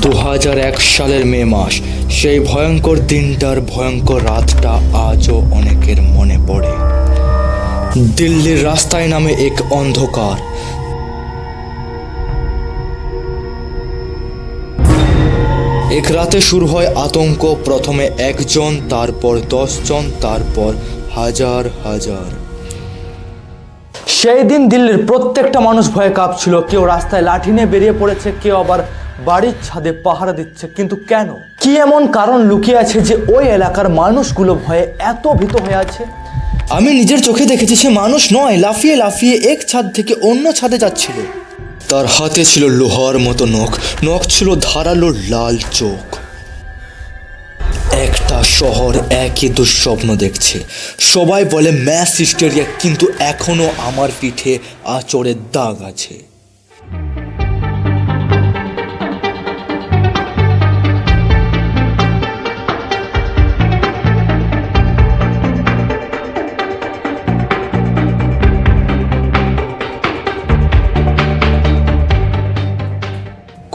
2001 সালের মে মাস, সেই ভয়ঙ্কর দিনটার ভয়ঙ্কর রাতটা আজও অনেকের মনে পড়ে। দিল্লির রাস্তায় নামে এক অন্ধকার। এক রাতে শুরু হয় আতঙ্ক। প্রথমে একজন, তারপর 10 জন, তারপর হাজার হাজার। সেই দিন দিল্লির প্রত্যেকটা মানুষ ভয়ে কাঁপছিল। কেউ রাস্তায় লাঠি নিয়ে বেরিয়ে পড়েছে, কেউ আবার বাড়ির ছাদে পাহারা দিচ্ছে। কিন্তু কেন? কি এমন কারণ লুকিয়ে আছে যে ওই এলাকার মানুষগুলো ভয়ে এত ভীত হয়ে আছে? আমি নিজের চোখে দেখেছি, সে মানুষ নয়, লাফিয়ে লাফিয়ে এক ছাদ থেকে অন্য ছাদে যাচ্ছিল। তার হাতে ছিল লোহার মতো নখ, নখ ছিল ধারালো লাল চোখ। একটা শহর একই দুঃস্বপ্ন দেখছে। সবাই বলে ম্যাস হিস্টেরিয়া, কিন্তু এখনো আমার পিঠে আঁচড়ের দাগ আছে।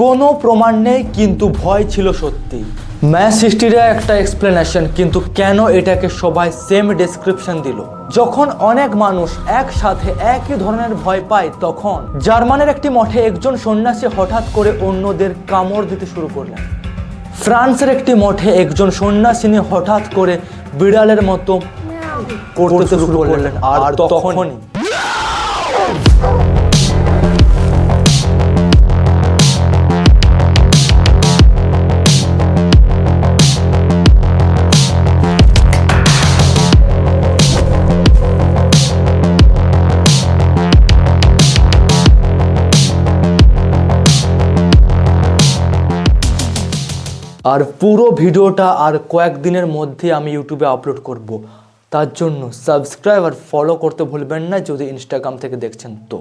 কোনো প্রমাণ নেই, কিন্তু ভয় ছিল সত্যি। ম্যাস হিস্টেরিয়া একটা এক্সপ্লেনেশন, কিন্তু কেন এটাকে সবাই সেম ডেসক্রিপশন দিল? যখন অনেক মানুষ একসাথে একই ধরনের ভয় পায়, তখন জার্মানির একটি মঠে একজন সন্ন্যাসী হঠাৎ করে অন্যদের কামড় দিতে শুরু করলেন। ফ্রান্সের একটি মঠে একজন সন্ন্যাসিনী হঠাৎ করে বিড়ালের মতো করতে শুরু করলেন। আর তখনই আর পুরো ভিডিওটা আর কয়েকদিনের মধ্যে আমি ইউটিউবে আপলোড করব। তার জন্য সাবস্ক্রাইব আর ফলো করতে ভুলবেন না যদি ইনস্টাগ্রাম থেকে দেখছেন তো।